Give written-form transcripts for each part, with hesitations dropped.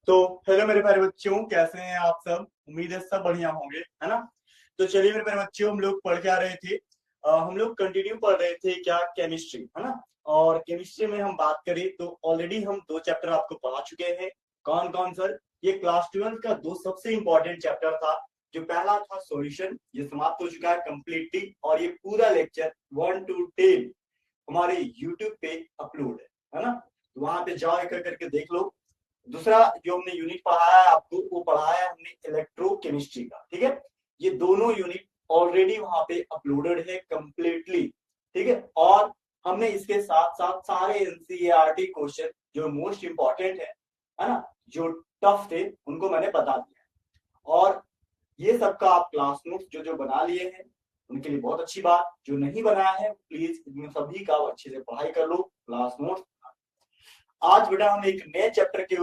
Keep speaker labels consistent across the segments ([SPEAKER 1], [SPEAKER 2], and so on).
[SPEAKER 1] तो हेलो मेरे प्यारे बच्चों, कैसे हैं आप सब। उम्मीद है सब बढ़िया होंगे, है ना। तो चलिए मेरे प्यारे बच्चों, हम लोग पढ़ के आ रहे थे। हम लोग कंटिन्यू पढ़ रहे थे क्या, केमिस्ट्री, है ना। और केमिस्ट्री में हम बात करें तो ऑलरेडी हम 2 चैप्टर आपको पढ़ा चुके हैं। कौन कौन सर? ये क्लास 12 का 2 सबसे इंपॉर्टेंट चैप्टर था। जो पहला था सॉल्यूशन, ये समाप्त हो चुका है कंप्लीटली, और ये पूरा लेक्चर 1 to 10 हमारे यूट्यूब पे अपलोड है ना। तो वहां पे जाओ, एक करके देख लो। दूसरा जो हमने यूनिट पढ़ाया है आपको, वो पढ़ाया है हमने इलेक्ट्रोकेमिस्ट्री का, ठीक है। ये दोनों यूनिट ऑलरेडी वहां पे अपलोडेड है कंप्लीटली, ठीक है। और हमने इसके साथ साथ सारे एनसीईआरटी क्वेश्चन जो मोस्ट इंपॉर्टेंट है ना, जो टफ थे, उनको मैंने बता दिया है। और ये सबका आप क्लास नोट जो जो बना लिए हैं उनके लिए बहुत अच्छी बात। जो नहीं बनाया है प्लीज इन सभी का अच्छे से पढ़ाई कर लो, क्लास नोट। आज बेटा हम एक नए चैप्टर के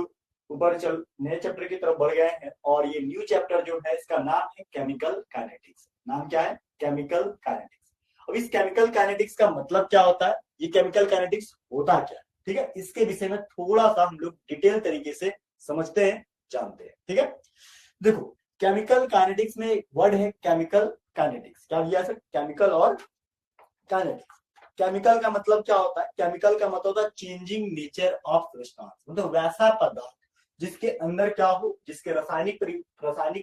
[SPEAKER 1] ऊपर नए चैप्टर की तरफ बढ़ गए हैं, और ये न्यू चैप्टर जो है इसका नाम है केमिकल काइनेटिक्स। नाम क्या है? Chemical kinetics. अब इस केमिकल काइनेटिक्स का मतलब क्या होता है, ये केमिकल काइनेटिक्स होता क्या है, ठीक है, इसके विषय में थोड़ा सा हम लोग डिटेल तरीके से समझते हैं, जानते हैं, ठीक है। देखो, केमिकल काइनेटिक्स में एक वर्ड है केमिकल काइनेटिक्स। क्या दिया सर? केमिकल और काइनेटिक्स। केमिकल का मतलब क्या होता है? केमिकल का मतलब होता है चेंजिंग नेचर ऑफ सब्सटेंस, मतलब वैसा पदार्थ जिसके अंदर क्या हो, जिसके रासायनिक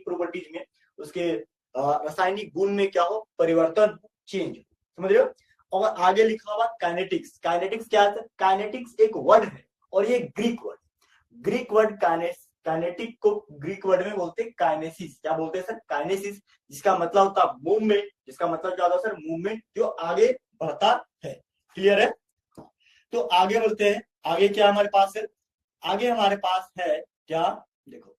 [SPEAKER 1] प्रॉपर्टीज में, उसके रासायनिक गुण में क्या हो, परिवर्तन हो, चेंज हो, समझ रहे हो। और आगे लिखा हुआ काइनेटिक्स। काइनेटिक्स क्या है? काइनेटिक्स एक वर्ड है, और ये ग्रीक वर्ड काइनेटिक को ग्रीक वर्ड में बोलते हैं काइनेसिस। क्या बोलते हैं सर? काइनेसिस, जिसका मतलब होता है मूवमेंट। जिसका मतलब क्या होता है सर? मूवमेंट, जो आगे बढ़ता है। क्लियर है? तो आगे बढ़ते हैं। आगे क्या हमारे पास है? आगे हमारे पास है क्या, देखो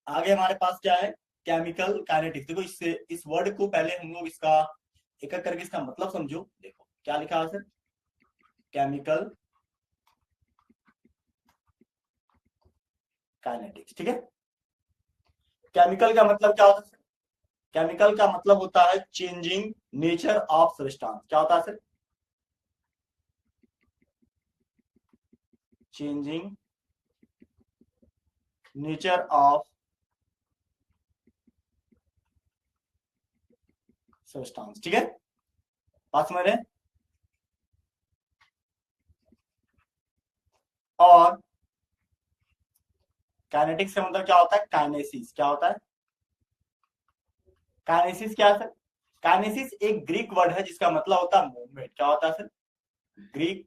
[SPEAKER 1] आगे हमारे पास क्या है? Chemical kinetics. देखो, इससे इस वर्ड को पहले हम लोग इसका एक एक करके इसका मतलब समझो। देखो क्या लिखा है सर? केमिकल काइनेटिक्स, ठीक है। केमिकल का मतलब क्या होता है? केमिकल का मतलब होता है चेंजिंग नेचर ऑफ सब्सटेंस। क्या होता है sir? Changing nature of substance, ठीक है। बात समझ रहे हैं? और काइनेटिक्स का मतलब क्या होता है? काइनेसिस। क्या होता है? काइनेसिस क्या है सर? काइनेसिस एक ग्रीक वर्ड है जिसका मतलब होता है मूवमेंट। क्या होता है सर? ग्रीक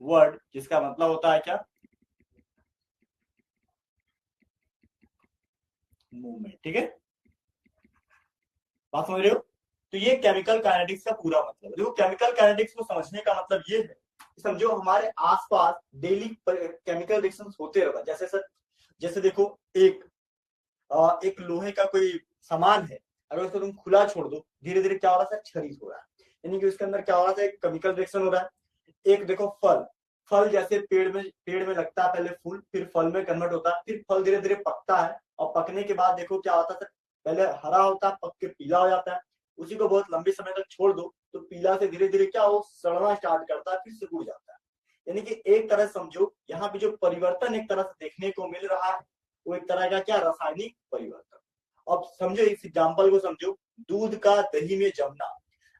[SPEAKER 1] वर्ड जिसका मतलब होता है क्या? मूवमेंट, ठीक है। बात समझ रहे हो? तो ये केमिकल काइनेटिक्स का पूरा मतलब है। देखो, केमिकल काइनेटिक्स को समझने का मतलब ये है कि समझो हमारे आसपास डेली केमिकल रिएक्शंस होते रहता है। जैसे सर, जैसे देखो, एक लोहे का कोई सामान है, अगर उसको तुम खुला छोड़ दो, धीरे धीरे क्या हो रहा है? क्षरित हो रहा है, यानी कि उसके अंदर क्या हो रहा है? एक केमिकल रिएक्शन हो रहा है। एक देखो फल, फल जैसे पेड़ में लगता है, पहले फूल, फिर फल में कन्वर्ट होता है, फिर फल धीरे धीरे पकता है, और पकने के बाद देखो क्या होता है? पहले हरा होता है, पक के पीला हो जाता है। उसी को बहुत लंबे समय तक छोड़ दो तो पीला से धीरे धीरे क्या हो, सड़ना स्टार्ट करता है, फिर से उड़ जाता है। यानी कि एक तरह समझो, यहाँ पे जो परिवर्तन एक तरह से देखने को मिल रहा है, वो एक तरह का क्या, रासायनिक परिवर्तन। अब समझो, इस एग्जाम्पल को समझो, दूध का दही में जमना।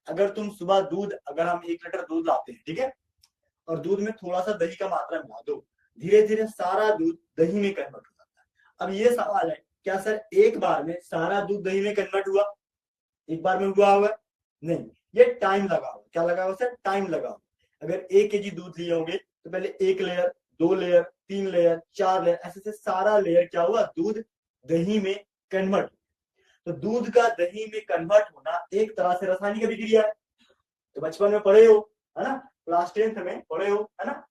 [SPEAKER 1] अगर तुम सुबह दूध, अगर हम 1 लीटर दूध लाते हैं, ठीक है, और दूध में थोड़ा सा दही का मात्रा मिला दो, धीरे धीरे सारा दूध दही में कन्वर्ट हो जाता है। अब ये सवाल है, क्या सर एक बार में सारा दूध दही में कन्वर्ट हुआ? एक बार में हुआ होगा? नहीं, ये टाइम लगा होगा। क्या लगा होगा सर? टाइम लगा होगा। अगर 1 kg दूध लिए होंगे तो पहले 1 लेयर, 2 लेयर, 3 लेयर, 4 लेयर, ऐसे से सारा लेयर क्या हुआ, दूध दही में कन्वर्ट। तो दूध का दही में कन्वर्ट होना एक तरह से रासायनिक अभिक्रिया है। तो बचपन में पढ़े हो, है ना, क्लास 10th में पढ़े हो, है ना।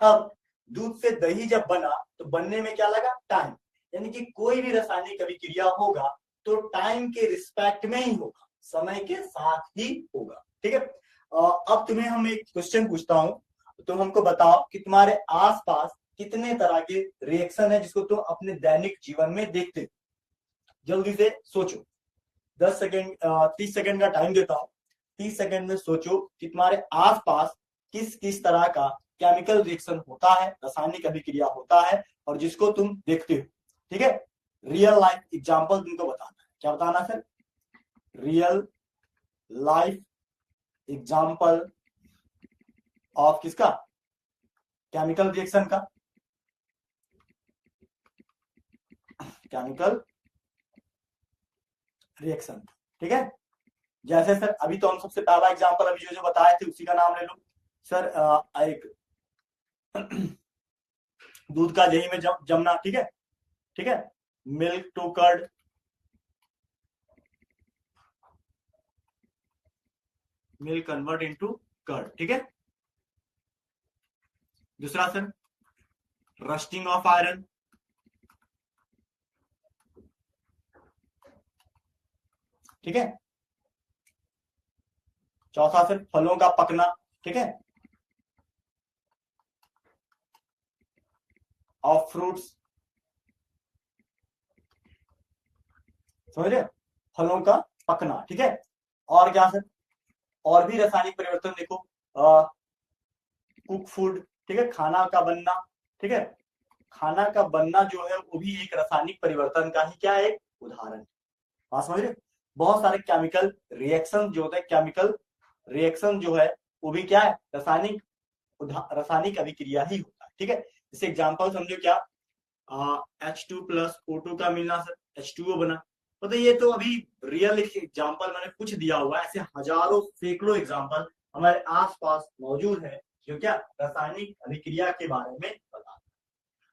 [SPEAKER 1] अब दूध से दही जब बना तो बनने में क्या लगा? टाइम। यानी कि कोई भी रासायनिक अभिक्रिया होगा तो टाइम के रिस्पेक्ट में ही होगा, समय के साथ ही होगा, ठीक है। अब तुम्हें हम एक क्वेश्चन पूछता हूं, तुम हमको बताओ कि तुम्हारे आसपास कितने तरह के रिएक्शन है जिसको तुम अपने दैनिक जीवन में देखते हो। जल्दी से सोचो, 10 सेकेंड, 30 सेकेंड का टाइम देता हूं। 30 सेकेंड में सोचो कि तुम्हारे आसपास किस किस तरह का केमिकल रिएक्शन होता है, रासायनिक अभिक्रिया होता है, और जिसको तुम देखते हो, ठीक है। रियल लाइफ एग्जांपल तुमको बताना है। क्या बताना sir? Real life example of किसका? केमिकल रिएक्शन का। केमिकल रिएक्शन, ठीक है। जैसे सर अभी तो हम सबसे पहला एग्जांपल अभी जो बताए थे उसी का नाम ले लो सर। एक दूध का दही में जमना, ठीक है, ठीक है। Milk to curd, milk convert into curd, ठीक है। दूसरा सर रस्टिंग ऑफ आयरन, ठीक है। चौथा सर फलों का पकना, ठीक है, ऑफ फ्रूट्स, समझ रहे हो, फलों का पकना, ठीक है। और क्या सर? और भी रासायनिक परिवर्तन देखो, कुक फूड, ठीक है, खाना का बनना, ठीक है। खाना का बनना जो है वो भी एक रासायनिक परिवर्तन का ही क्या है? एक उदाहरण है। बात समझ रहे? बहुत सारे केमिकल रिएक्शन जो होते हैं, केमिकल रिएक्शन जो है वो भी क्या है? रासायनिक अभिक्रिया ही होता है, ठीक है। जैसे एग्जांपल समझो क्या, H2+O2 का मिलना सर, H2O बना। तो ये तो अभी रियल एग्जांपल मैंने कुछ दिया हुआ है, ऐसे हजारों सैकड़ों एग्जांपल हमारे आसपास मौजूद है जो क्या रासायनिक अभिक्रिया के बारे में बता।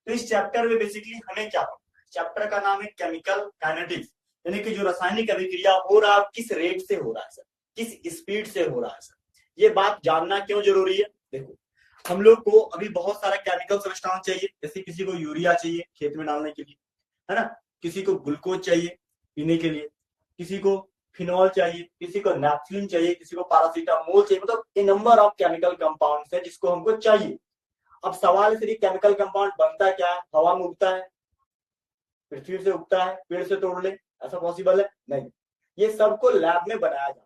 [SPEAKER 1] तो इस चैप्टर में बेसिकली हमें क्या पढ़ना है? चैप्टर का नाम है केमिकल काइनेटिक्स, यानी कि जो रासायनिक अभिक्रिया हो रहा है किस रेट से हो रहा है सर, किस स्पीड से हो रहा है सर। ये बात जानना क्यों जरूरी है? देखो हम लोग को अभी बहुत सारा केमिकल सब्सटेंस चाहिए, जैसे किसी को यूरिया चाहिए खेत में डालने के लिए, है ना, किसी को ग्लूकोज चाहिए पीने के लिए, किसी को फिनॉल चाहिए, किसी को नैप्थलीन चाहिए, किसी को पैरासीटामोल चाहिए, मतलब ए नंबर ऑफ केमिकल कंपाउंड्स है जिसको हमको चाहिए। अब सवाल है केमिकल कंपाउंड बनता क्या है? हवा में उगता है, पृथ्वी से उगता है, पेड़ से तोड़ ले, ऐसा पॉसिबल है? नहीं, ये सबको लैब में बनाया जाता है।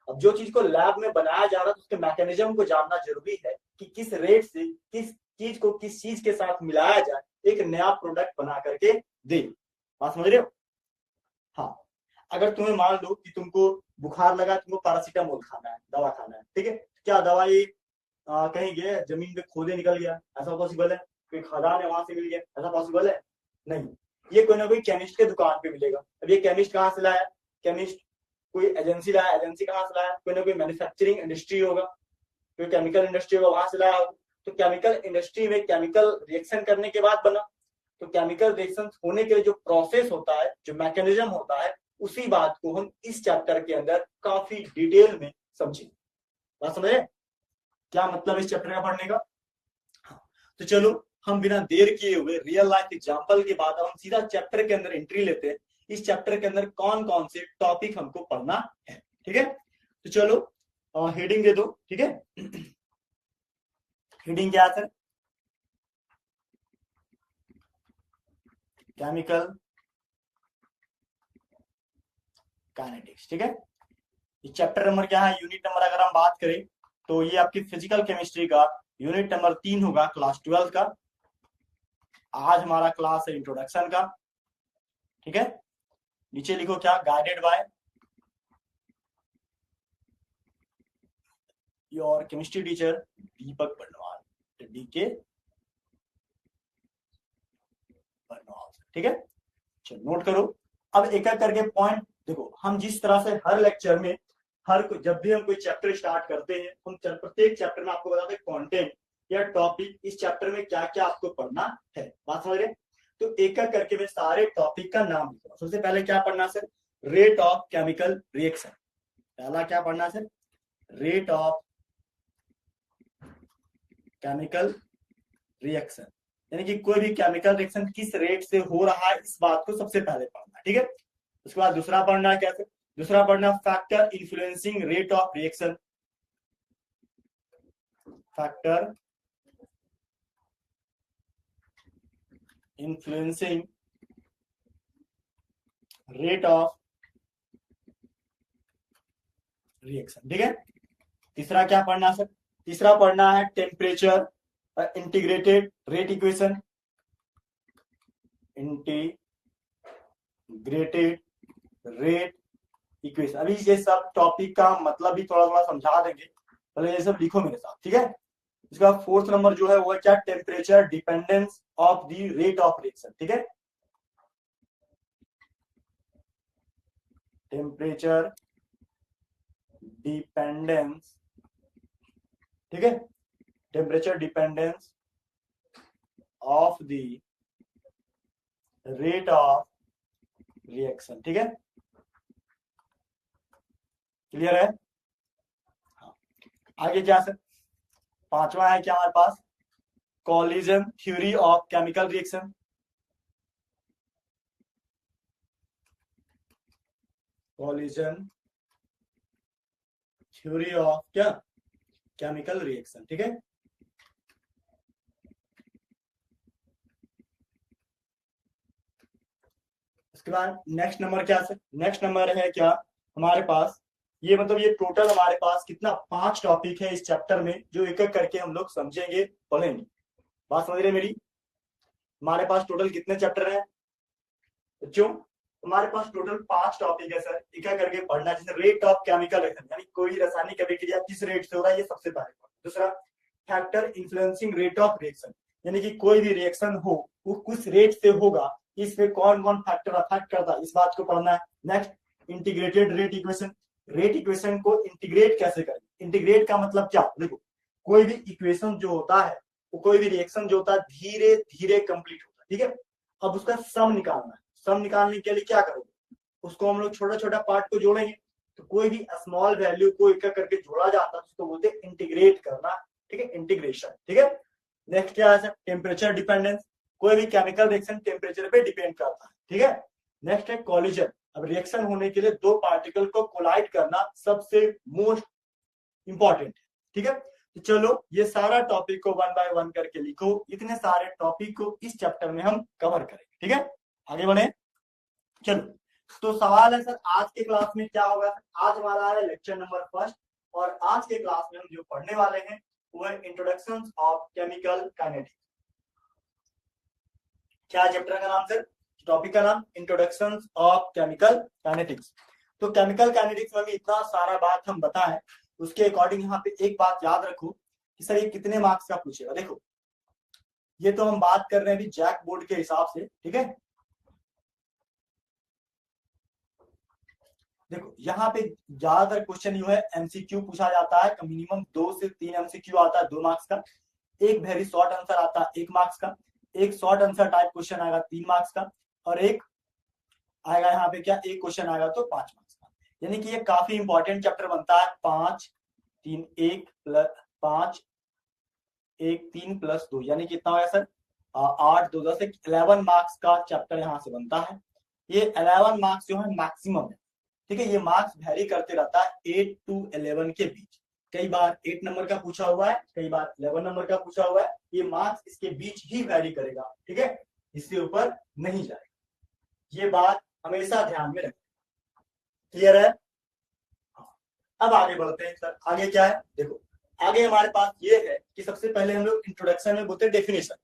[SPEAKER 1] अब जो चीज को लैब में बनाया जा रहा है उसके मैकेनिज्म को जानना जरूरी है कि किस रेट से किस चीज को किस चीज के साथ मिलाया जाए एक नया प्रोडक्ट बना करके दे। बात समझ रहे हो? हाँ, अगर तुम्हें मान लो कि तुमको बुखार लगा, तुमको पैरासीटामोल खाना है, दवा खाना है, ठीक है, क्या दवा ये कहीं गए जमीन पे खोदे निकल गया, ऐसा पॉसिबल है? कोई खदान है वहां से मिल गया, ऐसा पॉसिबल है? नहीं, ये कोई ना कोई केमिस्ट के दुकान पे मिलेगा। अब ये केमिस्ट कहाँ से लाया? केमिस्ट कोई एजेंसी लाया, एजेंसी कहाँ से लाया? कोई ना कोई मैन्युफैक्चरिंग इंडस्ट्री होगा, कोई केमिकल इंडस्ट्री होगा, वहां से लाया होगा। तो केमिकल इंडस्ट्री में केमिकल रिएक्शन करने के बाद बना। तो केमिकल रिएक्शन होने के लिए जो प्रोसेस होता है, जो मैकेनिज्म होता है, उसी बात को हम इस चैप्टर के अंदर काफी डिटेल में समझेंगे। बात समझे क्या मतलब इस चैप्टर का पढ़ने का? हाँ, तो चलो हम बिना देर किए हुए रियल लाइफ एग्जांपल के बाद हम सीधा चैप्टर के अंदर एंट्री लेते हैं। इस चैप्टर के अंदर कौन कौन से टॉपिक हमको पढ़ना है, ठीक है। तो चलो हेडिंग दे दो, ठीक है। हेडिंग क्या है सर? केमिकल काइनेटिक्स, ठीक है। चैप्टर नंबर क्या है? यूनिट नंबर अगर हम बात करें तो ये आपकी फिजिकल केमिस्ट्री का यूनिट नंबर 3 होगा, क्लास 12 का। आज हमारा क्लास है इंट्रोडक्शन का, ठीक है। नीचे लिखो क्या? Guided by your chemistry teacher Deepak Barnwal, DK Barnwal, ठीक है। चलो नोट करो। अब एक एक करके पॉइंट देखो। हम जिस तरह से हर लेक्चर में जब भी हम कोई चैप्टर स्टार्ट करते हैं, हम प्रत्येक चैप्टर में आपको बताते हैं कंटेंट या टॉपिक, इस चैप्टर में क्या क्या आपको पढ़ना है। बात समझ रहे? तो एक एक करके मैं सारे टॉपिक का नाम लिख रहा हूं। सबसे पहले क्या पढ़ना sir? Rate of chemical reaction. पहला क्या पढ़ना sir? Rate of chemical reaction, यानी कि कोई भी केमिकल रिएक्शन किस रेट से हो रहा है इस बात को सबसे पहले पढ़ना, ठीक है। उसके बाद दूसरा पढ़ना है क्या सर? दूसरा पढ़ना factor influencing rate of reaction. Factor influencing rate of reaction, ठीक है। तीसरा क्या पढ़ना सर? तीसरा पढ़ना है temperature integrated rate equation, integrated rate equation. अभी ये सब टॉपिक का मतलब भी थोड़ा थोड़ा समझा देंगे, पहले ये सब लिखो मेरे साथ, ठीक है। इसका फोर्थ नंबर जो है वो है क्या, temperature dependence of the rate of reaction, ठीक है। टेम्परेचर डिपेंडेंस, ठीक है, temperature dependence of the rate of reaction, ठीक है, क्लियर है। हाँ। आगे क्या सर, पांचवा है क्या हमारे पास, collision theory of chemical reaction. Collision theory of क्या, केमिकल रिएक्शन, ठीक है। उसके बाद नेक्स्ट नंबर क्या सर, नेक्स्ट नंबर है क्या हमारे पास, ये मतलब ये टोटल हमारे पास कितना, 5 टॉपिक है इस चैप्टर में, जो एक एक करके हम लोग समझेंगे पढ़ेंगे। बात समझ रहे मेरी। हमारे पास टोटल कितने चैप्टर हैं बच्चों, हमारे पास टोटल 5 टॉपिक है सर, एक एक करके पढ़ना। जैसे रेट ऑफ केमिकल रिएक्शन, यानी कोई रासायनिक अभिक्रिया किस रेट से हो रहा है, ये सबसे पहले। दूसरा, factor influencing rate of reaction, यानी कि कोई भी रिएक्शन हो वो किस रेट से होगा, इसमें कौन कौन फैक्टर अफेक्ट करता है, इस बात को पढ़ना है। Next, integrated rate equation, rate equation को इंटीग्रेट कैसे करें। इंटीग्रेट का मतलब क्या, देखो कोई भी इक्वेशन जो होता है, वो कोई भी रिएक्शन जो होता है धीरे धीरे कंप्लीट होता है, ठीक है। अब उसका सम निकालना है, सम निकालने के लिए क्या करोगे, उसको हम लोग छोटा छोटा पार्ट को जोड़ेंगे। तो कोई भी स्मॉल वैल्यू को एक करके जोड़ा जाता है, उसको बोलते हैं इंटीग्रेट करना, ठीक है, इंटीग्रेशन, ठीक है। नेक्स्ट क्या है, टेम्परेचर डिपेंडेंस, कोई भी केमिकल रिएक्शन टेम्परेचर पे डिपेंड करता है, ठीक है। नेक्स्ट है कॉलिजन, अब रिएक्शन होने के लिए दो पार्टिकल को कोलाइड करना सबसे मोस्ट इंपॉर्टेंट है, ठीक है। तो चलो ये सारा टॉपिक को 1 बाय 1 करके लिखो, इतने सारे टॉपिक को इस चैप्टर में हम कवर करेंगे, ठीक है। आगे बढ़े, चलो। तो सवाल है सर, आज के क्लास में क्या होगा, आज हमारा है लेक्चर नंबर फर्स्ट, और आज के क्लास में हम जो पढ़ने वाले हैं वो है इंट्रोडक्शन ऑफ केमिकल काइनेटिक्स। क्या चैप्टर का नाम सर, टॉपिक का नाम इंट्रोडक्शन ऑफ केमिकल काइनेटिक्स। तो केमिकल काइनेटिक्स में भी इतना सारा बात हम बताएं, उसके अकॉर्डिंग यहाँ पे एक बात याद रखो कि सर ये कितने मार्क्स का पूछेगा। देखो ये तो हम बात कर रहे हैं अभी जैक बोर्ड के हिसाब से, ठीक है। देखो यहाँ पे ज्यादातर क्वेश्चन जो है एमसीक्यू पूछा जाता है, मिनिमम 2 से 3 एमसीक्यू आता है 2 मार्क्स का, एक वेरी शॉर्ट आंसर आता है 1 मार्क्स का, एक शॉर्ट आंसर टाइप क्वेश्चन आएगा 3 मार्क्स का, और एक आएगा यहाँ पे क्या, एक क्वेश्चन आएगा तो 5 मार्क्स का। यानी कि ये काफी इंपॉर्टेंट चैप्टर बनता है। 5 3 1 प्लस 5 1 3 प्लस 2 यानी कितना होगा सर, 8 2 10 11 मार्क्स का चैप्टर यहाँ से बनता है। ये 11 मार्क्स जो है मैक्सिमम है, ठीक है। ये मार्क्स वैरी करते रहता है 8 to 11 के बीच, कई बार 8 नंबर का पूछा हुआ है, कई बार 11 नंबर का पूछा हुआ है। ये मार्क्स इसके बीच ही वैरी करेगा, ठीक है, इससे ऊपर नहीं जाएगा, ये बात हमेशा ध्यान में रखें, क्लियर है। अब आगे बढ़ते हैं सर, आगे क्या है, देखो आगे हमारे पास ये है कि सबसे पहले हम लोग इंट्रोडक्शन में बोलते हैं डेफिनेशन।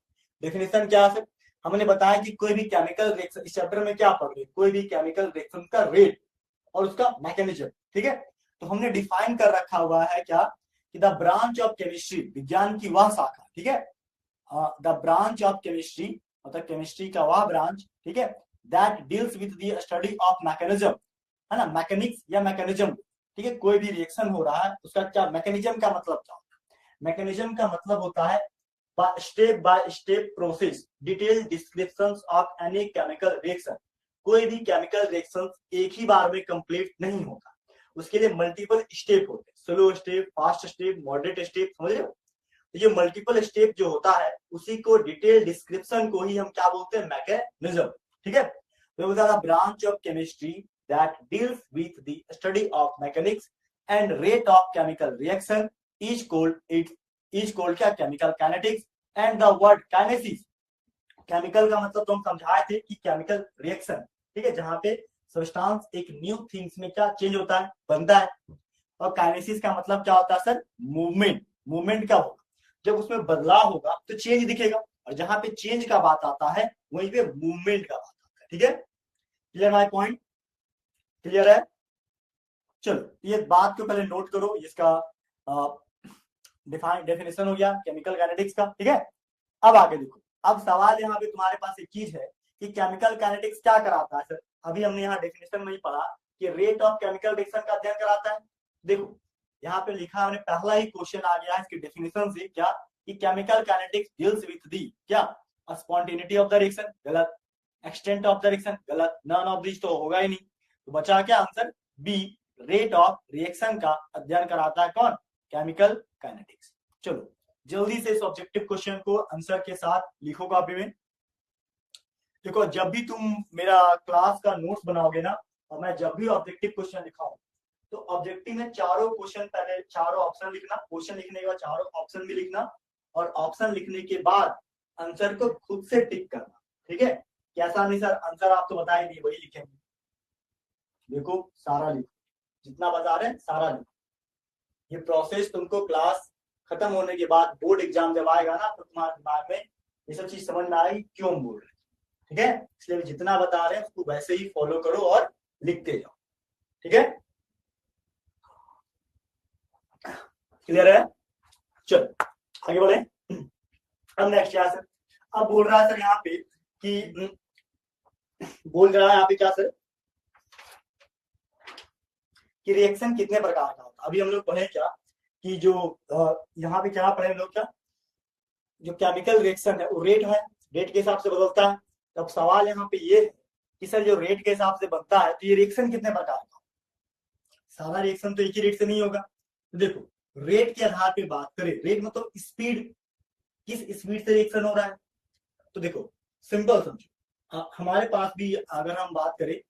[SPEAKER 1] डेफिनेशन क्या है, हमने बताया कि कोई भी केमिकल रिएक्शन, इस चैप्टर में क्या पढ़ रहे, कोई भी केमिकल रिएक्शन का रेट और उसका मैकेनिज्म, ठीक है। तो हमने डिफाइन कर रखा हुआ है क्या, कि द ब्रांच ऑफ केमिस्ट्री, विज्ञान की वह शाखा, ठीक है, द ब्रांच ऑफ केमिस्ट्री, मतलब केमिस्ट्री का वह ब्रांच, ठीक है, that deals with the study of mechanism, है ना, मैकेनिक्स या मैकेनिज्म, ठीक है। कोई भी रिएक्शन हो रहा है उसका क्या मैकेनिज्म का मतलब क्या होता है, मैकेनिज्म का मतलब होता है step by step process, detail description of any chemical reaction. कोई भी केमिकल रिएक्शन एक ही बार में कंप्लीट नहीं होता, उसके लिए मल्टीपल स्टेप होते हैं, slow step, fast step, moderate step, समझ रहे हो। तो ये मल्टीपल स्टेप जो होता है उसी को डिटेल डिस्क्रिप्शन को ही हम क्या बोलते हैं, मैकेनिज्म, ठीक है। तो बोलता है branch of chemistry that deals with the study of mechanics and rate of chemical reaction is called क्या, chemical kinetics, and the word kinesis, chemical का मतलब तो हम समझाए थे कि केमिकल रिएक्शन, ठीक है, जहां पे सब्सटेंस एक न्यू थिंग्स में क्या चेंज होता है, बनता है। और काइनेसिस का मतलब क्या होता है सर, मूवमेंट, मूवमेंट क्या होगा, जब उसमें बदलाव होगा तो चेंज दिखेगा, और जहां पे चेंज का बात आता है वहीं पे मूवमेंट का बात आता है। ठीक है, क्लियर माय पॉइंट, क्लियर है? चलो ये बात को पहले नोट करो, इसका डेफिनेशन हो गया केमिकल काइनेटिक्स का। ठीक है, अब आगे देखो, अब सवाल यहाँ पे तुम्हारे पास एक चीज है कि केमिकल काइनेटिक्स क्या कराता है सर। अभी हमने यहाँ डेफिनेशन में ही पढ़ा कि रेट ऑफ केमिकल रिएक्शन का अध्ययन कराता है। देखो यहाँ पे लिखा हमने, पहला ही क्वेश्चन आ गया है इसकी डेफिनेशन से, क्या कि chemical kinetics deals with the क्या स्पॉन्टेनिटी ऑफ द रिएक्शन, गलत। एक्सटेंट ऑफ द रिएक्शन, गलत। नन ऑफ दिस तो होगा ही नहीं, तो बचा क्या answer B, rate of reaction का अध्ययन कराता है कौन, केमिकल काइनेटिक्स। चलो जल्दी से इस ऑब्जेक्टिव क्वेश्चन को आंसर के साथ लिखो कॉपी में। देखो जब भी तुम मेरा क्लास का नोट्स बनाओगे ना, और मैं जब भी ऑब्जेक्टिव क्वेश्चन लिखाऊं तो ऑब्जेक्टिव में चारों क्वेश्चन, पहले चारों ऑप्शन लिखना, क्वेश्चन लिखने के बाद चारों ऑप्शन भी लिखना, और ऑप्शन लिखने के बाद आंसर को खुद से टिक करना। ठीक है, कैसा नहीं सर आंसर आप तो बता ही नहीं, वही लिखेंगे। देखो सारा लिखो, जितना बता रहे हैं सारा लिखो। ये प्रोसेस तुमको क्लास खत्म होने के बाद बोर्ड एग्जाम जब आएगा ना तो तुम्हारे दिमाग में ये सब चीज समझ में आएगी क्यों बोल रहे। ठीक है, इसलिए जितना बता रहे हैं उसको वैसे ही फॉलो करो और लिखते जाओ। ठीक है, क्लियर है? चलो आगे बढ़े। अब नेक्स्ट क्या सर, अब बोल रहा है सर यहाँ पे कि बोल रहा है यहाँ पे क्या सर कि रिएक्शन कितने प्रकार का होता है। अभी हम लोग पढ़े क्या कि जो यहाँ पे क्या पढ़े हम लोग, क्या जो केमिकल रिएक्शन है वो रेट है, रेट के हिसाब से बदलता है। तब सवाल यहाँ पे ये है कि सर जो रेट के हिसाब से बनता है तो ये रिएक्शन कितने प्रकार का, सारा रिएक्शन तो एक ही रेट से नहीं होगा। तो देखो रेट के आधार पे बात करें, रेट मतलब स्पीड, किस स्पीड से रिएक्शन हो रहा है। तो देखो सिंपल समझो, हमारे पास भी अगर हम बात करें,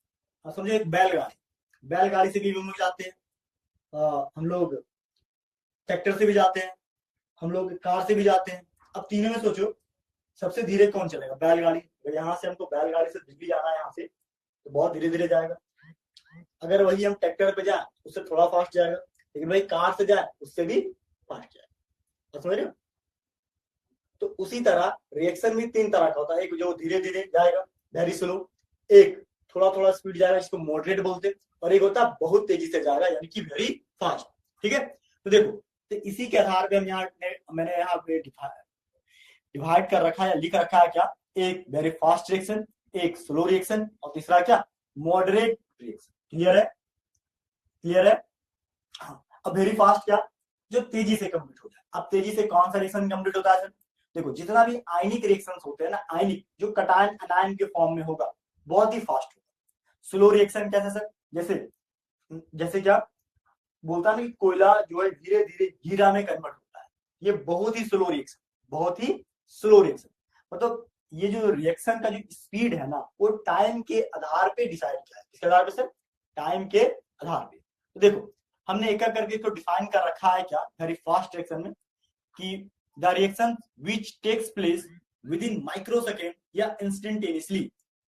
[SPEAKER 1] समझो एक बैलगाड़ी, बैलगाड़ी से भी हम लोग जाते हैं, हम लोग ट्रैक्टर से भी जाते हैं, हम लोग कार से भी जाते हैं। अब तीनों में सोचो सबसे धीरे कौन चलेगा, बैलगाड़ी। अगर यहाँ से हमको बैलगाड़ी से दिल्ली जाना है यहाँ से तो बहुत धीरे धीरे जाएगा। अगर वही हम ट्रैक्टर पे जाए उससे थोड़ा फास्ट जाएगा, लेकिन वही कार से जाए उससे भी फास्ट जाएगा। समझ रहे हो? तो उसी तरह रिएक्शन भी तीन तरह का होता है, एक जो धीरे धीरे जाएगा वेरी स्लो, एक थोड़ा थोड़ा स्पीड जाएगा जिसको मॉडरेट बोलते हैं, और एक होता है बहुत तेजी से जाएगा यानी कि वेरी फास्ट। ठीक है, तो देखो तो इसी के आधार पे हम यहाँ मैंने यहाँ पे डिवाइड कर रखा है या लिख रखा है क्या, एक वेरी फास्ट रिएक्शन, एक स्लो रिएक्शन, और तीसरा क्या मॉडरेट रिएक्शन। क्लियर है? क्लियर है? हाँ, अब वेरी फास्ट क्या, जो तेजी से कंप्लीट हो जाए। अब तेजी से कौन सा रिएक्शन कंप्लीट होता है? देखो जितना भी आयनिक रिएक्शंस होते हैं ना, आयनिक जो कटायन अनायन के फॉर्म में होगा बहुत ही फास्ट होगा। स्लो रिएक्शन कैसे सर, जैसे जैसे क्या बोलता है ना कि कोयला जो है धीरे धीरे हीरा में कन्वर्ट होता है, ये बहुत ही स्लो रिएक्शन, बहुत ही स्लो रिएक्शन। मतलब ये जो रिएक्शन का जो स्पीड है ना वो टाइम के आधार पे डिसाइड किया है। किसके आधार पे सर? टाइम के आधार पे। तो देखो हमने एक एक करके इसको डिफाइन कर रखा है क्या वेरी फास्ट रिएक्शन में, कि the reaction which takes place within microsecond या इंस्टेंटेनियसली,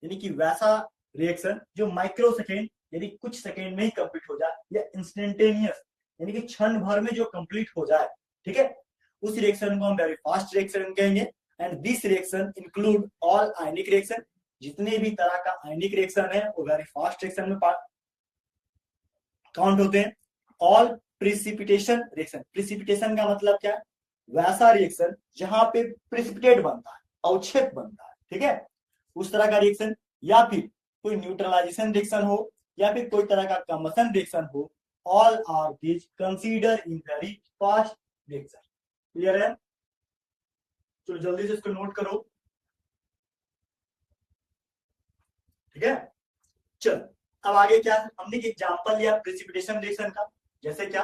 [SPEAKER 1] यानी कि वैसा रिएक्शन जो माइक्रोसेकेंड यानी कुछ सेकेंड में ही कंप्लीट हो जाए, या इंस्टेंटेनियस यानी कि क्षण भर में जो कंप्लीट हो जाए। ठीक है, उस रिएक्शन को हम वेरी फास्ट रिएक्शन कहेंगे। And this reaction include all ionic reaction, जितने भी तरह का आयनिक रिएक्शन है वो वेरी फास्ट रिएक्शन में काउंट होते हैं। ऑल प्रिसिपिटेशन रिएक्शन, प्रिसिपिटेशन का मतलब क्या है, वैसा रिएक्शन जहां पे प्रिसिपिटेट बनता है, अवक्षेप बनता है। ठीक है, उस तरह का रिएक्शन, या फिर कोई न्यूट्रलाइजेशन रिएक्शन हो, या फिर कोई तरह का कंबशन रिएक्शन हो, all are these consider in very fast reaction. Clear है? तो जल्दी से इसको नोट करो। ठीक है, चलो अब आगे क्या, हमने एक एग्जांपल लिया प्रिसिपिटेशन रिएक्शन का। जैसे क्या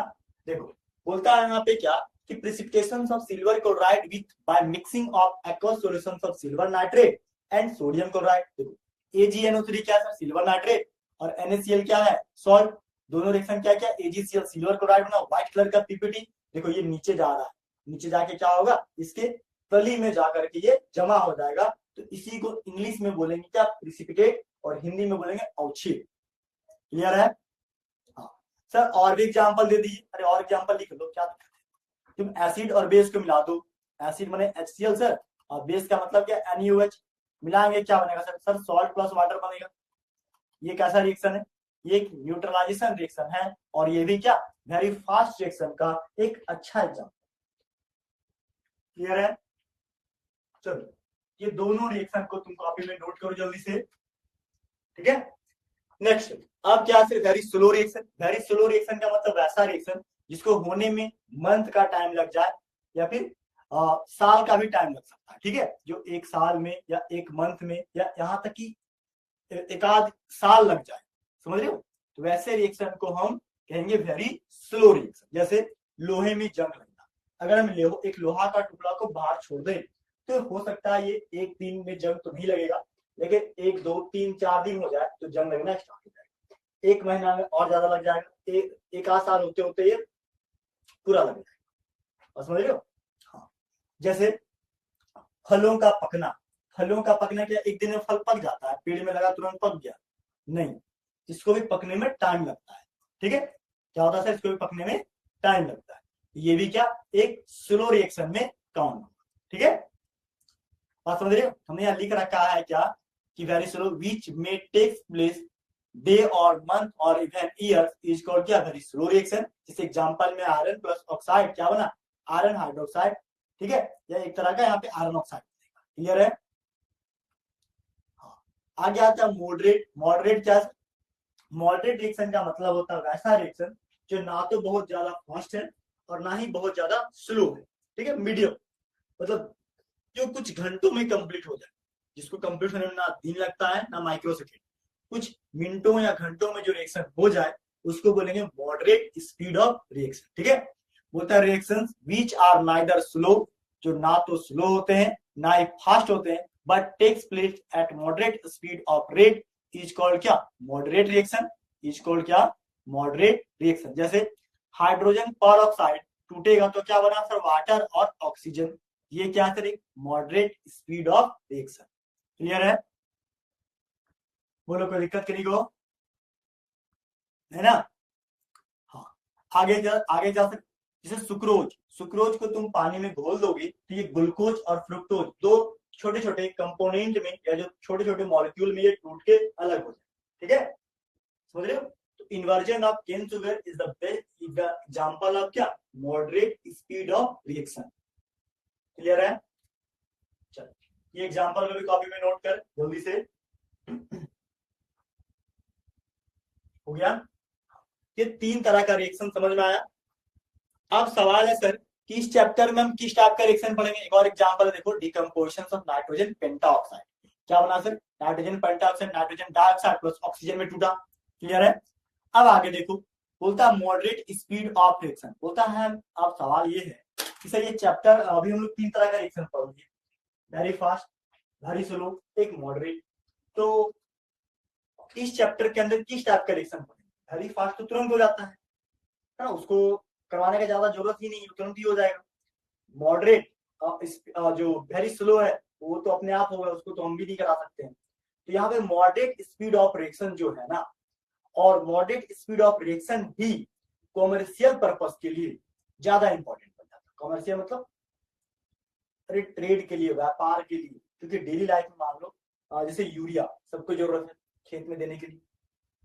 [SPEAKER 1] देखो बोलता है यहाँ पे क्या कि precipitation of silver chloride with by mixing of aqueous solutions of silver nitrate and sodium chloride. देखो AgNO3 क्या है सिल्वर नाइट्रेट, और NaCl क्या है सॉल्ट। दोनों रिएक्शन क्या क्या, AgCl सिल्वर क्लोराइड बना व्हाइट कलर का पीपीटी। देखो ये नीचे जा रहा है, नीचे जाके क्या होगा, इसके तली में जाकर के ये जमा हो जाएगा। तो इसी को इंग्लिश में बोलेंगे क्या, प्रिसिपिटेट, और हिंदी में बोलेंगे अवक्षेप। क्लियर है? हाँ सर और भी एग्जांपल दे दीजिए। अरे और एग्जांपल लिख लो, क्या दिक्कत है, तुम एसिड और बेस को मिला दो, एसिड बने HCl सर, और बेस का मतलब क्या NaOH, मिलाएंगे क्या बनेगा sir, sir salt plus water बनेगा। ये कैसा रिएक्शन है, ये एक न्यूट्रलाइजेशन रिएक्शन है, और ये भी क्या वेरी फास्ट रिएक्शन का एक अच्छा एग्जाम्पल। क्लियर है, चलो ये दोनों रिएक्शन को तुम कॉपी में नोट करो जल्दी से, ठीक है। नेक्स्ट, अब क्या है very slow reaction. Very slow reaction का मतलब वैसा रिएक्शन जिसको होने में मंथ का टाइम लग जाए, या फिर साल का भी टाइम लग सकता है, ठीक है, जो एक साल में या एक मंथ में या यहाँ तक कि एक आध साल लग जाए, समझ रहे हो। तो वैसे रिएक्शन को हम कहेंगे वेरी स्लो रिएक्शन। जैसे लोहे में जंग लगना, अगर हम एक लोहा का टुकड़ा को बाहर छोड़ दें तो हो सकता है ये एक दिन में जंग तो नहीं लगेगा, लेकिन 1 2 3 4 दिन हो जाए तो जंग लगना स्टार्ट हो जाएगा, 1 महीना में और ज्यादा लग जाएगा, एक आध साल होते होते ये पूरा लग जाएगा, समझ रहे हो। हाँ, जैसे फलों का पकना, फलों का पकना क्या एक दिन में फल पक जाता है, पेड़ में लगा तुरंत पक गया, नहीं, इसको भी पकने में टाइम लगता है, ठीक है, क्या होता है इसको भी पकने में टाइम लगता है, ये भी क्या एक स्लो रिएक्शन में काउंट, ठीक है, बात समझ रहे हो। हमने यहाँ लिख रखा है क्या कि वेरी स्लो विच में टेक्स प्लेस डे और मंथ और इवन ईयर इज कॉल्ड क्या वेरी स्लो रिएक्शन। इस एग्जांपल में आयरन प्लस ऑक्साइड क्या बना, आयरन हाइड्रोक्साइड, ठीक है, यह एक तरह का यहाँ पे आयरन ऑक्साइड, क्लियर है। आगे आता है मॉडरेट। मॉडरेट क्या, मॉडरेट रिएक्शन का मतलब होता है वैसा रिएक्शन जो ना तो बहुत ज्यादा फास्ट है और ना ही बहुत ज्यादा स्लो है, ठीक है, मीडियम, मतलब जो कुछ घंटों में कंप्लीट हो जाए, जिसको कंप्लीट होने में ना दिन लगता है ना माइक्रो सेकेंड, कुछ मिनटों या घंटों में जो रिएक्शन हो जाए उसको बोलेंगे मॉडरेट स्पीड ऑफ रिएक्शन, ठीक है। बोलता है reactions which are neither slow, जो ना तो स्लो होते हैं ना ही फास्ट होते हैं, but takes place at moderate speed of rate is called क्या मॉडरेट रिएक्शन, इज कॉल्ड क्या मॉडरेट रिएक्शन। जैसे हाइड्रोजन पर ऑक्साइड टूटेगा तो क्या बना सर, वाटर और ऑक्सीजन, ये क्या सर एक moderate speed of reaction, clear है, बोलो कोई दिक्कत करी को, है ना। हाँ, आगे जा सकते, जैसे सुक्रोज, सुक्रोज को तुम पानी में घोल दोगे तो ये ग्लूकोज और फ्रुक्टोज दो छोटे छोटे कंपोनेंट में या जो छोटे छोटे मॉलिक्यूल में ये टूट के अलग हो जाए, ठीक है, समझ रहे हो। तो inversion of cane sugar is the best example of क्या moderate speed of reaction, clear है। चलो ये एग्जांपल को भी कॉपी में नोट कर जल्दी से, हो गया। ये 3 तरह का रिएक्शन समझ में आया। अब सवाल है सर कि इस चैप्टर में हम किस टाइप का रिएक्शन पढ़ेंगे। एक और एग्जांपल देखो, डिकम्पोजिशन ऑफ नाइट्रोजन पेंटाऑक्साइड, क्या बना sir, nitrogen pentoxide nitrogen dioxide plus oxygen में टूटा, क्लियर है। अब आगे देखो, बोलता है मॉडरेट स्पीड ऑफ रिएक्शन, बोलता है अब सवाल ये है कि सर ये चैप्टर अभी हम लोग 3 तरह का रिएक्शन पढ़ेंगे, वेरी फास्ट, वेरी स्लो, एक मॉडरेट, तो इस चैप्टर के अंदर किस टाइप का रिएक्शन पढ़ेंगे। वेरी फास्ट तो तुरंत हो जाता है ना, उसको करवाने की ज्यादा जरूरत ही नहीं है, तुरंत ही हो जाएगा। मॉडरेट जो वेरी स्लो है वो तो अपने आप होगा, उसको तो हम भी नहीं करा सकते हैं। तो यहाँ पे मॉडरेट स्पीड ऑफ रिएक्शन जो है ना, और मॉडरेट स्पीड ऑफ रिएक्शन भी कॉमर्शियल पर्पस के लिए ज्यादा इंपॉर्टेंट बन जाता है। कॉमर्शियल मतलब ट्रेड के लिए, व्यापार के लिए, क्योंकि डेली लाइफ में मान लो जैसे यूरिया सबको जरूरत है खेत में देने के लिए,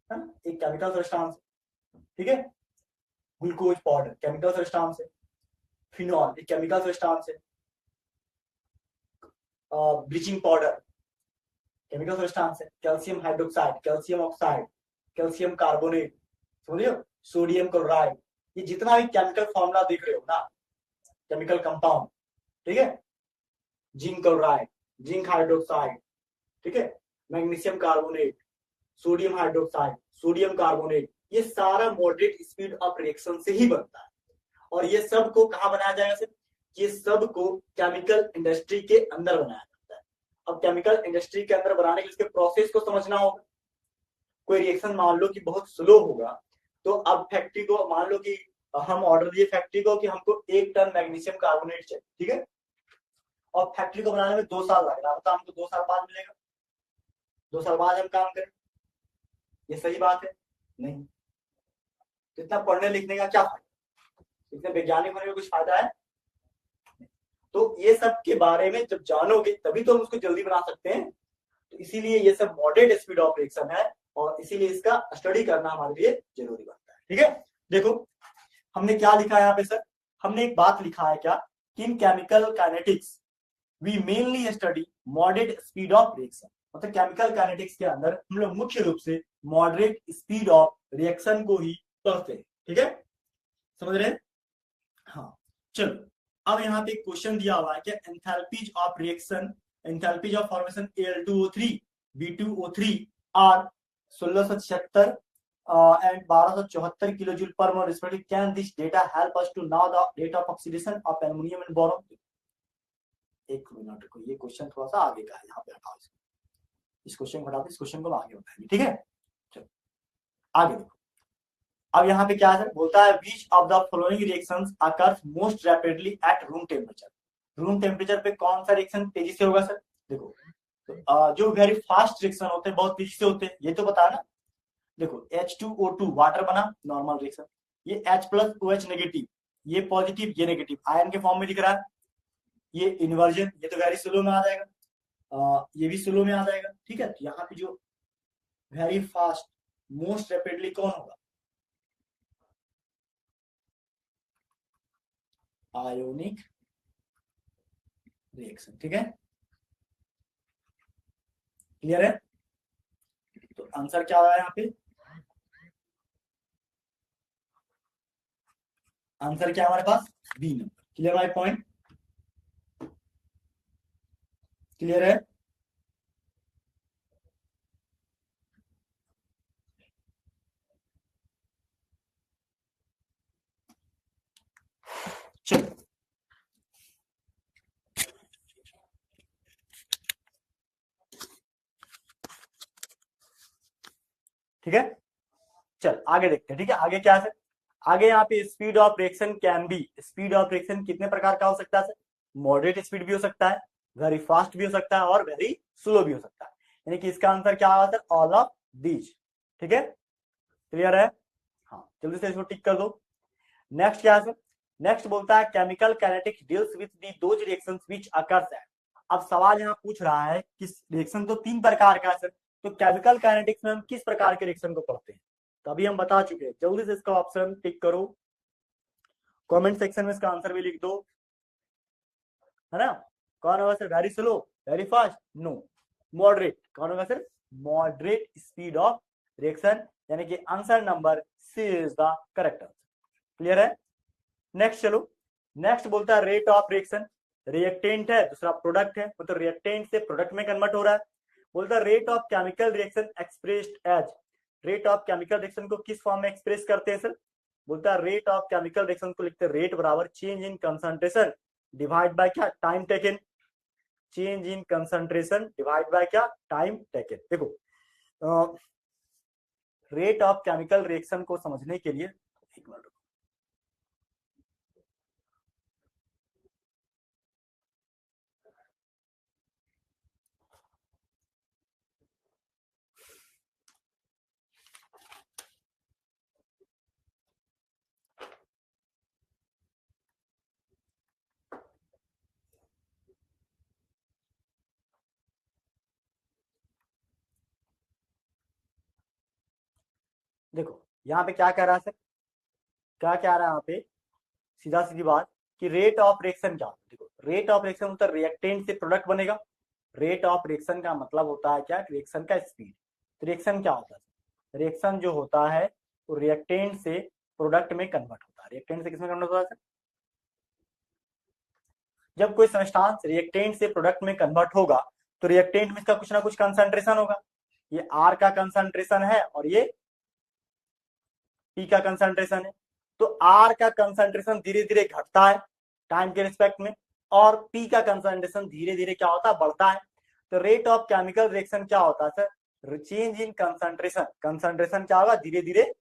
[SPEAKER 1] है ना, एक केमिकल सब्सटेंस, ठीक है, ग्लूकोज पाउडर केमिकल सब्सटेंस है, फिनॉल एक केमिकल सब्सटेंस है, ब्लीचिंग पाउडर केमिकल सब्सटेंस है, calcium hydroxide, calcium oxide, calcium carbonate, समझिए, सोडियम क्लोराइड, ये जितना भी केमिकल फॉर्मूला देख रहे हो ना, केमिकल कंपाउंड, ठीक है, जिंक क्लोराइड, जिंक हाइड्रोक्साइड, ठीक है, magnesium carbonate, sodium hydroxide, sodium carbonate, ये सारा मॉडरेट स्पीड ऑफ रिएक्शन से ही बनता है। और ये सब को कहाँ बनाया जाएगा सर, ये सब को केमिकल इंडस्ट्री के अंदर बनाया जाता है। अब केमिकल इंडस्ट्री के अंदर बनाने के लिए इसके प्रोसेस को समझना होगा। कोई रिएक्शन मान लो कि बहुत स्लो होगा, तो अब फैक्ट्री को मान लो कि हम ऑर्डर दिए फैक्ट्री को कि हमको 1 टन मैग्नीशियम कार्बोनेट चाहिए, ठीक है, और फैक्ट्री को बनाने में 2 साल लग रहा है, तो हमको 2 साल बाद मिलेगा, 2 साल बाद हम काम करें, ये सही बात है नहीं। तो इतना पढ़ने लिखने का क्या फायदा, इतने वैज्ञानिक होने में कुछ फायदा है। तो ये सब के बारे में जब जानोगे तभी तो हम उसको जल्दी बना सकते हैं। तो इसीलिए ये सब मॉडरेट स्पीड ऑफ रिएक्शन है और इसीलिए इसका स्टडी करना हमारे लिए जरूरी बनता है। ठीक है, देखो हमने क्या लिखा है यहाँ पे सर, हमने एक बात लिखा है क्या कि in chemical kinetics we mainly study moderate speed of reaction. मतलब केमिकल काइनेटिक्स के अंदर हम लोग मुख्य रूप से मॉडरेट स्पीड ऑफ रिएक्शन को ही पढ़ते हैं। ठीक है, समझ रहे हैं? हाँ चलो, अब यहाँ पे एक क्वेश्चन दिया हुआ है कि enthalpies of reaction, enthalpies of formation Al2O3 B2O3 are 1676 and 1274 kilojule per mole respectively. Can this data help us to know the rate of oxidation of aluminum and boron? एक मिनट को, ये question थोड़ा सा आगे का है, यहाँ पे हटाओ इसको, इस क्वेश्चन को हटाओ, इस क्वेश्चन को आगे बताएंगे। ठीक है, चलो आगे देखो। अब यहाँ पे क्या है बोलता है which of the following reactions occurs most rapidly at room temperature. Room temperature पे कौन सा रिएक्शन तेजी से होगा सर? देखो तो जो वेरी फास्ट रिएक्शन होते हैं बहुत तेजी से होते हैं, ये तो पता है ना। देखो H2O2 वाटर बना, नॉर्मल रिएक्शन, ये H प्लस OH नेगेटिव, ये पॉजिटिव ये नेगेटिव, आयन के फॉर्म में दिख रहा है, ये इन्वर्जन, ये तो वेरी स्लो में आ जाएगा, ये भी स्लो में आ जाएगा। ठीक है, तो यहाँ पे जो वेरी फास्ट मोस्ट रैपिडली कौन होगा? Ionic reaction. ठीक है, क्लियर है? तो आंसर क्या आया यहाँ पे? आंसर क्या हमारे पास? B number. Clear my point? Clear है? चलो ठीक है, चल आगे देखते हैं। ठीक है, आगे क्या है? आगे यहाँ पे speed of reaction can be, speed of reaction कितने प्रकार का हो सकता है? मॉडरेट स्पीड भी हो सकता है, वेरी फास्ट भी हो सकता है और वेरी स्लो भी हो सकता है। यानी कि इसका आंसर क्या होगा सर? All of these. ठीक है, क्लियर है? हाँ जल्दी से इसको टिक कर दो। नेक्स्ट क्या है सर? नेक्स्ट बोलता है chemical kinetics deals with the those reactions which occurs at. अब सवाल यहाँ पूछ रहा है कि रिएक्शन तो तीन प्रकार का है सर, तो केमिकल काइनेटिक्स में हम किस प्रकार के रिएक्शन को पढ़ते हैं? तो अभी हम बता चुके हैं, जल्दी से इसका ऑप्शन टिक करो, कमेंट सेक्शन में इसका आंसर भी लिख दो, है ना। कौन होगा sir? Very slow, very fast? No, moderate. कौन होगा sir? Moderate speed of reaction, यानी कि answer number C is the correct answer. Clear है? नेक्स्ट चलो, नेक्स्ट बोलता है रेट ऑफ रिएक्शन। रिएक्टेंट है, दूसरा प्रोडक्ट है, मतलब रिएक्टेंट से प्रोडक्ट में कन्वर्ट हो रहा है। बोलता है rate of chemical reaction expressed as. Rate of chemical reaction को किस फॉर्म में एक्सप्रेस करते हैं सर? बोलता है रेट ऑफ केमिकल रिएक्शन को लिखते हैं रेट बराबर change in concentration divide by क्या? Time taken. Change in concentration divide by क्या? Time taken. देखो रेट ऑफ केमिकल रिएक्शन को समझने के लिए एक मिनट, देखो यहाँ पे क्या कह रहा है सर? क्या कह रहा है यहाँ पे? सीधा सीधी बात कि रेट ऑफ रिएक्शन क्या? देखो रेट ऑफ रिएक्शन होता है रिएक्टेंट से प्रोडक्ट बनेगा। रेट ऑफ रिएक्शन का मतलब होता है क्या? रिएक्शन का स्पीड। तो रिएक्शन क्या होता है? रिएक्शन जो होता है वो रिएक्टेंट से प्रोडक्ट में कन्वर्ट होता है। रिएक्टेंट से किसमें कन्वर्ट होता है सर? जब कोई सब्सटेंस रिएक्टेंट से प्रोडक्ट में कन्वर्ट होगा तो रिएक्टेंट में इसका कुछ ना कुछ कंसंट्रेशन होगा। ये आर का कंसंट्रेशन है और ये पी का कंसंट्रेशन है। तो आर का कंसंट्रेशन धीरे धीरे घटता है टाइम के रिस्पेक्ट में, और पी का कंसंट्रेशन धीरे धीरे क्या होता है? बढ़ता है। तो रेट ऑफ केमिकल रिएक्शन क्या होता है sir? Change in concentration. Concentration क्या होगा? धीरे धीरे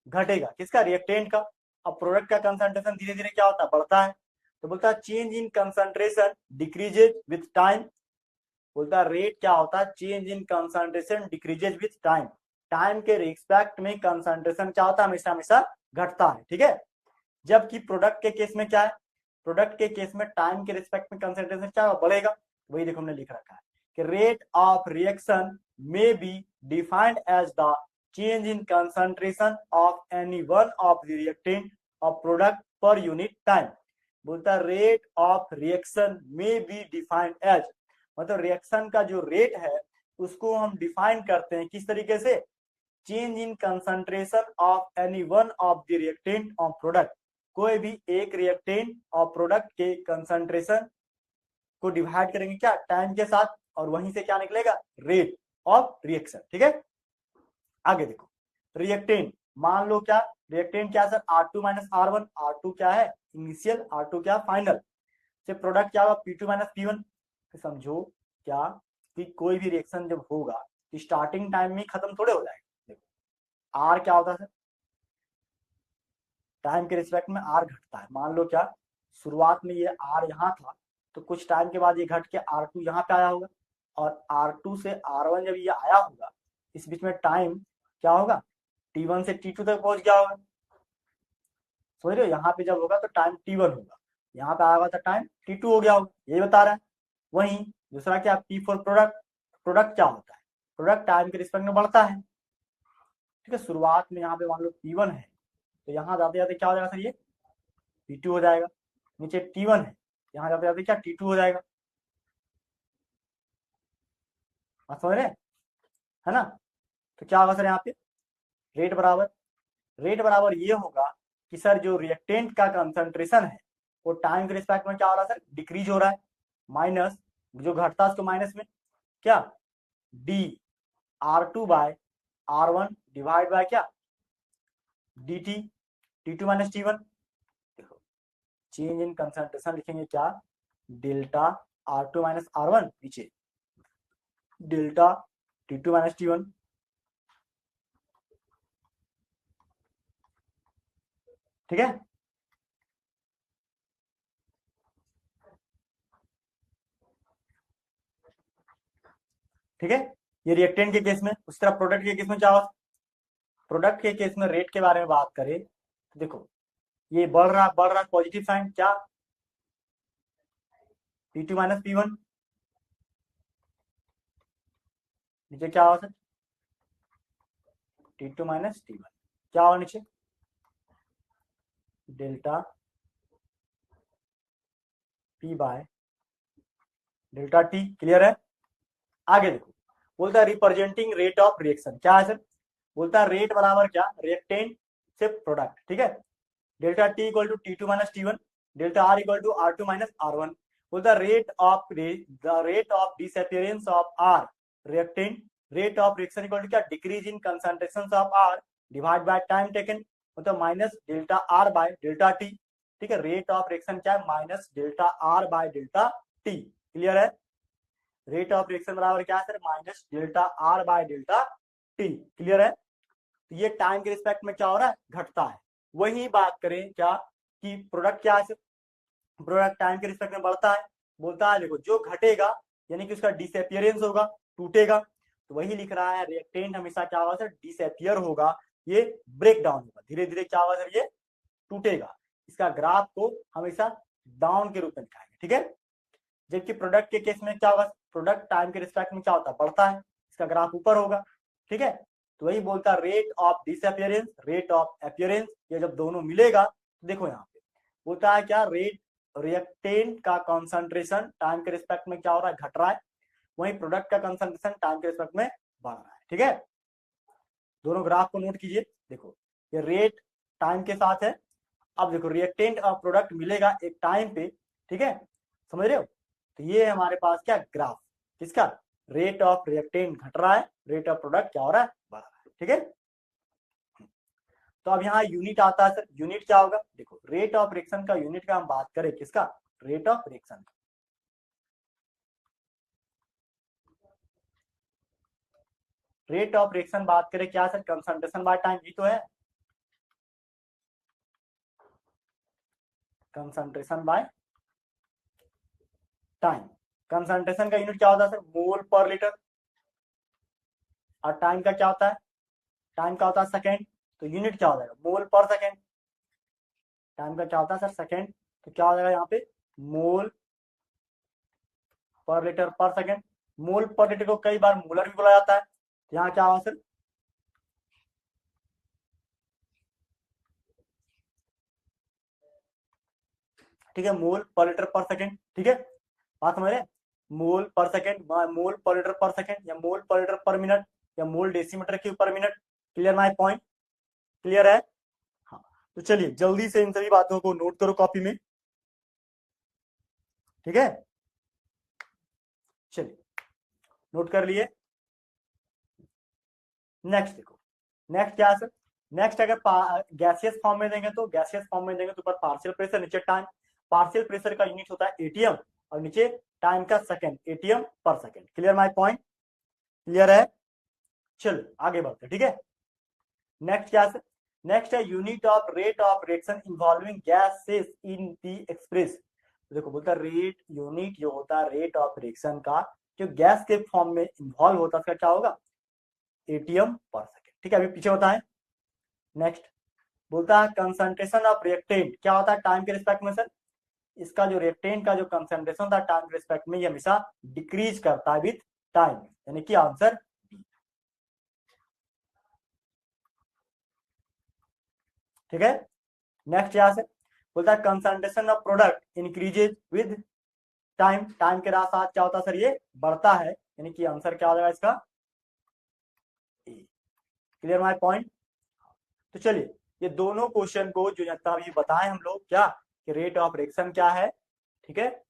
[SPEAKER 1] घटेगा, किसका? रिएक्टेंट का। अब प्रोडक्ट का कंसंट्रेशन धीरे धीरे क्या होता है? बढ़ता है। तो बोलता है change in concentration decreases with time. बोलता है रेट क्या होता है? Change in concentration decreases with time. Time के रिस्पेक्ट में कंसंट्रेशन क्या होता है? हमेशा हमेशा घटता है। ठीक है, जबकि प्रोडक्ट के केस में क्या है? प्रोडक्ट के केस में टाइम के रिस्पेक्ट में कंसंट्रेशन क्या बढ़ेगा, वही देखो हमने लिख रखा है कि rate of reaction may be defined as the change in concentration of any one of the reactant of product per unit time. बोलता rate of reaction may be defined as, मतलब रिएक्शन का जो रेट है उसको हम define करते हैं किस तरीके से, change in concentration of any one of the reactant of product, कोई भी एक रिएक्टेंट और प्रोडक्ट के कंसंट्रेशन को डिवाइड करेंगे क्या, टाइम के साथ, और वहीं से क्या निकलेगा, रेट ऑफ रिएक्शन। ठीक है, आगे देखो रिएक्टेंट, मान लो क्या रिएक्टेंट क्या sir, R2 minus R1, R2 क्या है इनिशियल, R2 क्या फाइनल, से प्रोडक्ट क्या होगा P2 माइनस P1। समझो क्या कि कोई भी रिएक्शन जब होगा तो स्टार्टिंग टाइम में खत्म थोड़े हो जाएगा। देखो आर क्या होता है, टाइम के रिस्पेक्ट में आर घटता है। मान लो क्या शुरुआत में ये आर यहाँ था, तो कुछ टाइम के बाद ये घट के R2 यहाँ पे आया होगा, और R2 से R1 जब ये आया होगा, इस बीच में टाइम क्या होगा, T1 से T2 तक पहुंच गया होगा। समझ रहे हो, यहाँ पे जब होगा तो टाइम T1 होगा, यहाँ पे आया होगा तो टाइम T2 हो गया होगा, यही बता रहा है। वहीं दूसरा क्या P4 प्रोडक्ट, प्रोडक्ट क्या होता है, प्रोडक्ट टाइम के रिस्पेक्ट में बढ़ता है। ठीक है, शुरुआत में यहाँ पे मान लो P1 है, तो यहाँ जाते जाते क्या हो जाएगा सर, ये P2 हो जाएगा। नीचे T1 है, यहाँ जाते जाते क्या T2 हो जाएगा। आप समझ रहे हैं, है ना। तो क्या होगा सर यहाँ पे रेट बराबर ये होगा कि सर जो रिएक्टेंट का कंसंट्रेशन है वो टाइम के रिस्पेक्ट में क्या हो रहा है सर, डिक्रीज हो रहा है, माइनस जो घटता है उसको माइनस में क्या D R2 by R1 divide by क्या dt T2 माइनस T1। देखो चेंज इन कंसंट्रेशन लिखेंगे क्या, डेल्टा R2 माइनस R1, नीचे डेल्टा T2 माइनस T1। ठीक है, ठीक है, ये रिएक्टेंट के केस में। उस तरह प्रोडक्ट के केस में क्या होगा, प्रोडक्ट के केस में रेट के बारे में बात करें तो देखो ये बढ़ रहा पॉजिटिव साइन क्या P2 माइनस P1, नीचे क्या होगा सर T2 माइनस T1, क्या होगा नीचे delta P bye delta T। Clear है, आगे देखो बोलता है रिप्रेजेंटिंग रेट ऑफ रिएक्शन, क्या है सर, बोलता है रेट बराबर क्या रिएक्टेंट से प्रोडक्ट। ठीक है, delta T equal to T2 minus T1, delta R equal to R2 minus R1। बोलता है rate of disappearance of R reactant, rate of reaction equal to क्या decrease in concentration of R divide by time taken, मतलब minus delta R by delta T। ठीक है, rate of reaction क्या है, minus delta R by delta T। Clear है, rate of reaction बराबर क्या है sir, minus delta R by delta T। Clear है, तो ये टाइम के रिस्पेक्ट में क्या हो रहा है, घटता है। वही बात करें क्या कि प्रोडक्ट क्या है, प्रोडक्ट टाइम के रिस्पेक्ट में बढ़ता है। बोलता है देखो जो घटेगा यानी कि उसका डिसअपियरेंस होगा, टूटेगा, तो वही लिख रहा है रिएक्टेंट हमेशा क्या होगा सर, डिसअपियर होगा, ये ब्रेक डाउन होगा, धीरे धीरे क्या होगा सर, ये टूटेगा। इसका ग्राफ को हमेशा डाउन के रूप में दिखाएंगे। ठीक है, जबकि प्रोडक्ट के केस में क्या होगा, प्रोडक्ट टाइम के रिस्पेक्ट में क्या होता है, बढ़ता है, इसका ग्राफ ऊपर होगा। ठीक है, तो वही बोलता है rate of disappearance, rate of appearance, ये जब दोनों मिलेगा तो देखो यहाँ पे बोलता है क्या रेट रिएक्टेंट का कंसंट्रेशन टाइम के रिस्पेक्ट में क्या हो रहा है, घट रहा है, वहीं प्रोडक्ट का कंसंट्रेशन टाइम के रिस्पेक्ट में बढ़ रहा है। ठीक है, दोनों ग्राफ को नोट कीजिए, देखो ये रेट टाइम के साथ है। अब देखो रिएक्टेंट और प्रोडक्ट मिलेगा एक टाइम पे, ठीक है, समझ रहे हो, तो ये हमारे पास क्या ग्राफ किसका, रेट ऑफ रिएक्टेंट घट रहा है, रेट ऑफ प्रोडक्ट क्या हो रहा है, बढ़ रहा है। ठीक है, तो अब यहाँ यूनिट आता है सर, यूनिट क्या होगा, देखो रेट ऑफ रिएक्शन का यूनिट का हम बात करें किसका, रेट ऑफ रिएक्शन का, रेट ऑफ रिएक्शन बात करें क्या सर, कंसंट्रेशन बाय टाइम ही तो है, कंसंट्रेशन बाय टाइम। कंसंट्रेशन का यूनिट क्या होता है सर, मोल पर लीटर, और टाइम का क्या होता है, टाइम का होता है सेकेंड, तो यूनिट क्या हो जाएगा, मोल पर सेकेंड। टाइम का क्या होता है सर, सेकेंड, तो क्या हो जाएगा यहाँ पे मोल पर लीटर पर सेकेंड। मोल पर लीटर को कई बार मोलर भी बोला जाता है, तो यहाँ क्या होगा सर, ठीक है, मोल पर लीटर पर सेकेंड। ठीक है, बात समझ रहे हैं? मोल पर सेकेंड, मोल पर लीटर पर सेकेंड, या मोल पर लीटर पर मिनट, या mole decimetre cube per minute. Clear my point? Clear है? हाँ, तो चलिए जल्दी से इन सभी बातों को नोट करो कॉपी में। ठीक है, चलिए नोट कर लिए। नेक्स्ट देखो, नेक्स्ट क्या है सर, नेक्स्ट अगर गैसियस फॉर्म में देंगे तो गैसियस फॉर्म में देंगे तो ऊपर पार्शियल प्रेशर, नीचे टाइम। पार्शियल प्रेशर का यूनिट होता है एटीएम और नीचे टाइम का सेकंड, एटीएम पर second. Clear my point? Clear है? चलो आगे बढ़ते। ठीक है, नेक्स्ट क्या है, नेक्स्ट है unit of rate of reaction involving gases in the express. देखो बोलता है रेट, यूनिट जो होता है रेट ऑफ रिएक्शन का जो गैस के फॉर्म में इन्वॉल्व होता है उसका क्या होगा, एटीएम पर सेकेंड। ठीक है, अभी पीछे होता है। नेक्स्ट बोलता है कंसंट्रेशन ऑफ रिएक्टेंट, क्या होता है टाइम के रिस्पेक्ट में सर, इसका जो रिएक्टेंट का जो कंसंट्रेशन था टाइम के रिस्पेक्ट में ये हमेशा डिक्रीज करता है विद टाइम, यानी कि आंसर। ठीक है, नेक्स्ट यहां से बोलता है concentration of product increases with time, time के साथ क्या होता है सर, ये बढ़ता है, यानी कि आंसर क्या हो जाएगा इसका, क्लियर माय पॉइंट? तो चलिए ये दोनों क्वेश्चन को जो अभी बताएं हम लोग क्या कि रेट ऑफ रिएक्शन क्या है। ठीक है,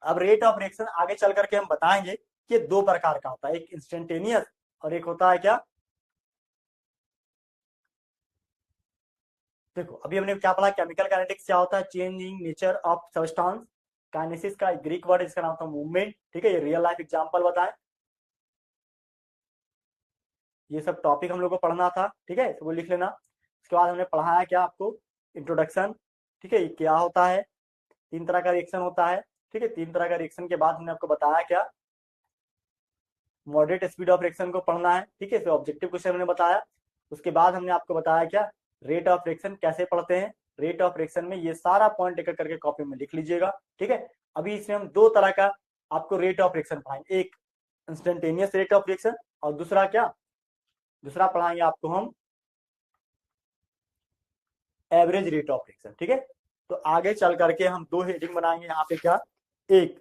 [SPEAKER 1] अब रेट ऑफ रिएक्शन आगे चल करके हम बताएंगे कि दो प्रकार का होता है, एक इंस्टेंटेनियस और एक होता है क्या, देखो अभी हमने क्या पढ़ा, केमिकल काइनेटिक्स क्या होता है, changing nature of substance. Kinesis का ग्रीक वर्ड जिसका नाम था मूवमेंट। ठीक है, ये रियल लाइफ एग्जांपल बताएं, ये सब टॉपिक हम लोग को पढ़ना था। ठीक है, तो वो लिख लेना। उसके बाद हमने पढ़ाया क्या आपको, इंट्रोडक्शन। ठीक है, ये क्या होता है, तीन तरह का रिएक्शन होता है। ठीक है, तीन तरह का रिएक्शन के बाद हमने आपको बताया क्या, मॉडरेट स्पीड ऑफ रिएक्शन को पढ़ना है। ठीक है, ऑब्जेक्टिव क्वेश्चन हमने बताया। उसके बाद हमने आपको बताया क्या, रेट ऑफ रिएक्शन कैसे पढ़ते हैं। रेट ऑफ रिएक्शन में ये सारा पॉइंट एक करके कॉपी में लिख लीजिएगा। ठीक है, अभी इसमें हम दो तरह का आपको रेट ऑफ रिएक्शन पढ़ाएंगे, एक इंस्टेंटेनियस रेट ऑफ रिएक्शन और दूसरा क्या, दूसरा पढ़ाएंगे आपको हम एवरेज रेट ऑफ रिएक्शन। ठीक है, तो आगे चल करके हम दो हेडिंग बनाएंगे यहाँ पे क्या, एक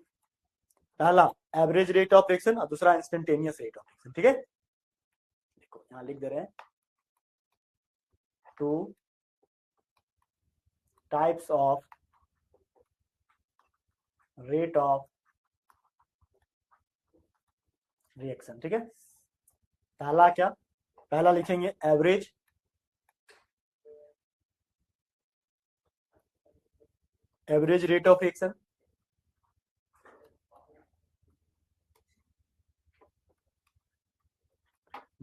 [SPEAKER 1] पहला एवरेज रेट ऑफ रिएक्शन और दूसरा इंस्टेंटेनियस रेट ऑफ रिएक्शन। ठीक है, देखो यहाँ लिख दे रहे हैं two types of rate of reaction. ठीक है, पहला क्या, पहला लिखेंगे average, average rate of reaction.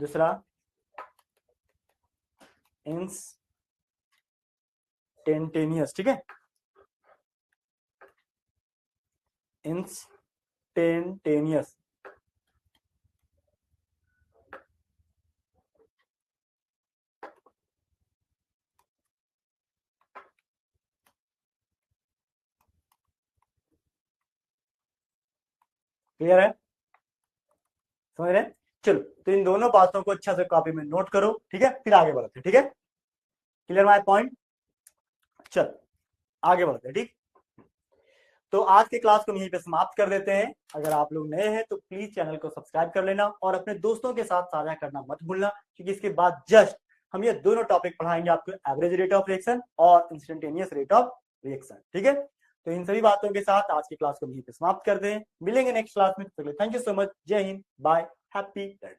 [SPEAKER 1] दूसरा इंस्टेंटेनियस। ठीक है, इंस्टेंटेनियस। क्लियर है, समझ रहे हैं? चलो तो इन दोनों बातों को अच्छा से कॉपी में नोट करो। ठीक है, फिर आगे बढ़ते। ठीक है, क्लियर माय पॉइंट? चल आगे बढ़ते। ठीक, तो आज के क्लास को यहीं पे समाप्त कर देते हैं। अगर आप लोग नए हैं तो प्लीज चैनल को सब्सक्राइब कर लेना और अपने दोस्तों के साथ साझा करना मत भूलना, क्योंकि इसके बाद जस्ट हम ये दोनों टॉपिक पढ़ाएंगे आपको, एवरेज रेट ऑफ रिएक्शन और इंस्टेंटेनियस रेट ऑफ रिएक्शन। ठीक है, तो इन सभी बातों के साथ आज की क्लास को यहीं पे समाप्त करते हैं। मिलेंगे नेक्स्ट क्लास में, थैंक यू सो मच, जय हिंद, बाय, हैप्पी लर्निंग।